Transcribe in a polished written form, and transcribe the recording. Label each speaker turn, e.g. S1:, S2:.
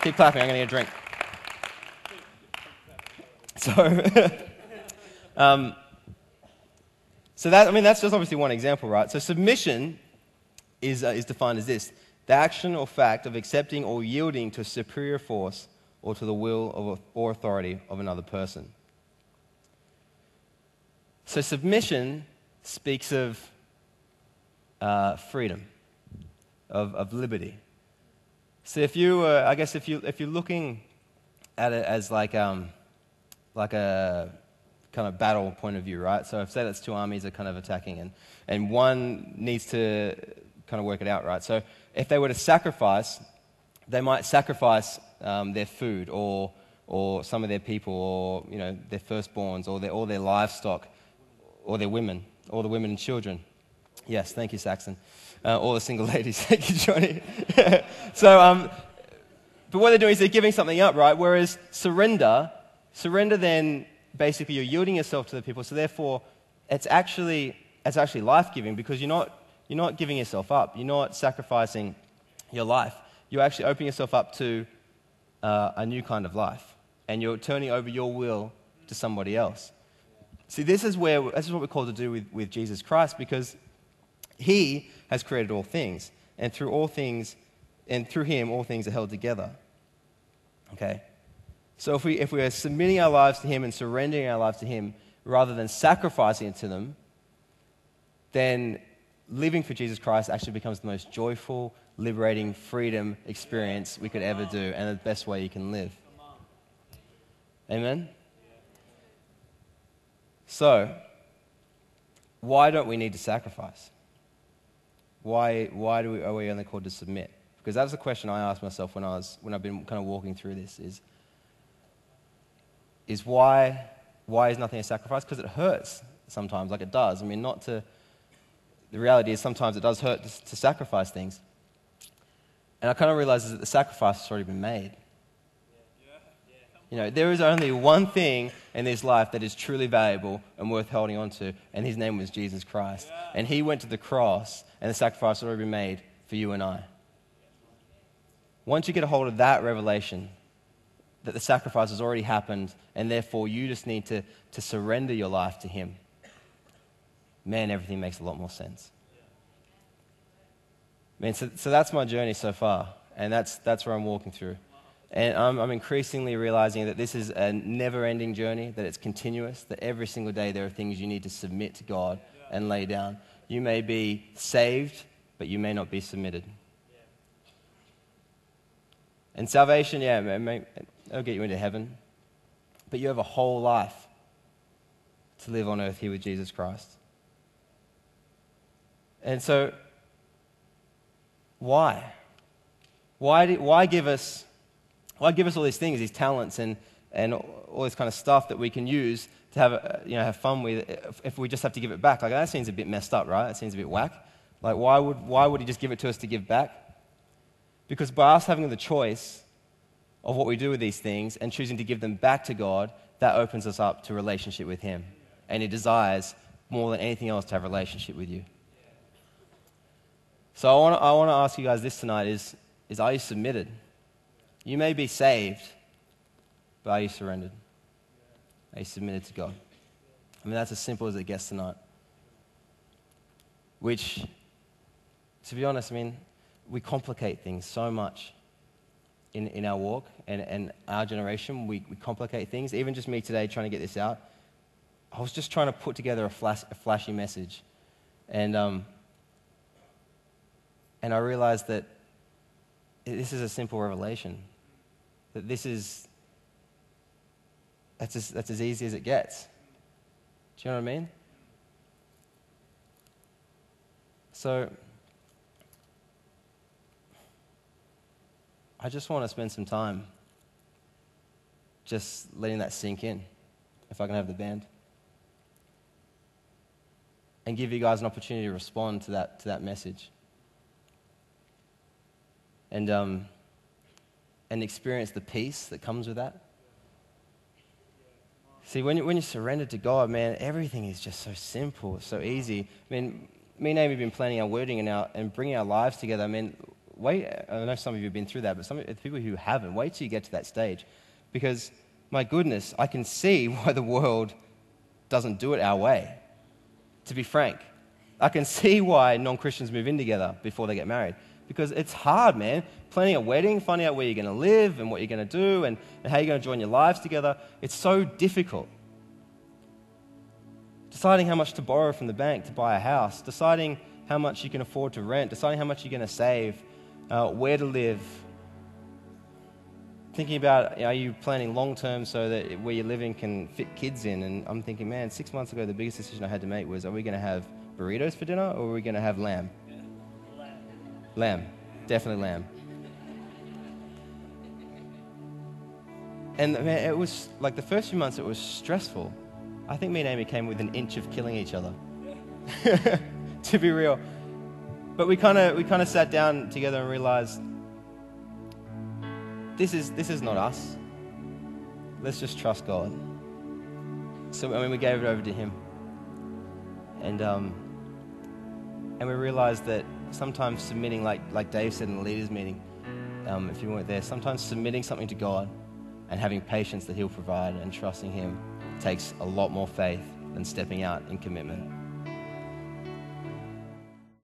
S1: Keep clapping, I'm going to get a drink. So that's just obviously one example, right? So submission is defined as this: the action or fact of accepting or yielding to a superior force or to the will or authority of another person. So submission speaks of freedom, of liberty. So if you're looking at it as like a kind of battle point of view, right? So if say that's two armies are kind of attacking, and one needs to kind of work it out, right? So if they were to sacrifice, they might sacrifice their food or some of their people, or their firstborns, or all their livestock, or their women, all the women and children. Yes, thank you, Saxon. All the single ladies, thank you, Johnny. But what they're doing is they're giving something up, right? Whereas surrender then basically you're yielding yourself to the people. So therefore, it's actually life-giving, because you're not giving yourself up. You're not sacrificing your life. You're actually opening yourself up to a new kind of life, and you're turning over your will to somebody else. See, this is what we're called to do with Jesus Christ, because He has created all things, and through Him all things are held together. Okay? So if we are submitting our lives to Him and surrendering our lives to Him rather than sacrificing it to them, then living for Jesus Christ actually becomes the most joyful, liberating, freedom experience we could ever do, and the best way you can live. Amen? So, why don't we need to sacrifice? Why are we only called to submit? Because that's the question I asked myself when I've been kind of walking through this. Is why is nothing a sacrifice? Because it hurts sometimes, like it does. I mean, the reality is sometimes it does hurt to sacrifice things. And I kind of realized that the sacrifice has already been made. There is only one thing in this life that is truly valuable and worth holding on to, and His name was Jesus Christ. And He went to the cross, and the sacrifice had already been made for you and I. Once you get a hold of that revelation, that the sacrifice has already happened, and therefore you just need to surrender your life to Him, man, everything makes a lot more sense. Man, so that's my journey so far, and that's where I'm walking through. And I'm increasingly realizing that this is a never-ending journey, that it's continuous, that every single day there are things you need to submit to God and lay down. You may be saved, but you may not be submitted. And salvation, it'll get you into heaven, but you have a whole life to live on earth here with Jesus Christ. And so, why? Why give us all these things, these talents, and all this kind of stuff that we can use to have fun with, if we just have to give it back? Like, that seems a bit messed up, right? That seems a bit whack. Like, why would He just give it to us to give back? Because by us having the choice of what we do with these things and choosing to give them back to God, that opens us up to a relationship with Him. And He desires more than anything else to have a relationship with you. So I want to ask you guys this tonight is are you submitted? You may be saved, but are you surrendered? Are you submitted to God? I mean, that's as simple as it gets tonight. Which, to be honest, I mean, we complicate things so much in our walk and our generation. We complicate things. Even just me today trying to get this out, I was just trying to put together a flashy message. And I realized that this is a simple revelation. That that's as easy as it gets. Do you know what I mean? So, I just want to spend some time just letting that sink in, if I can have the band, and give you guys an opportunity to respond to that message, and experience the peace that comes with that. See, when you surrender to God, man, everything is just so simple, so easy. I mean, me and Amy have been planning our wording and bringing our lives together. I mean, wait. I know some of you have been through that, but some of the people who haven't, wait till you get to that stage. Because, my goodness, I can see why the world doesn't do it our way, to be frank. I can see why non-Christians move in together before they get married. Because it's hard, man. Planning a wedding, finding out where you're going to live and what you're going to do and how you're going to join your lives together. It's so difficult. Deciding how much to borrow from the bank to buy a house. Deciding how much you can afford to rent. Deciding how much you're going to save. Where to live. Thinking about, are you planning long-term so that where you're living can fit kids in? And I'm thinking, man, 6 months ago, the biggest decision I had to make was, are we going to have burritos for dinner or are we going to have lamb? Yeah. Lamb. Definitely lamb. And man, it was like the first few months, it was stressful. I think me and Amy came with an inch of killing each other, to be real. But we kind of sat down together and realized, this is not us. Let's just trust God. So we gave it over to Him, and we realized that sometimes submitting, like Dave said in the leaders meeting, if you weren't there, sometimes submitting something to God and having patience that He'll provide and trusting Him takes a lot more faith than stepping out in commitment.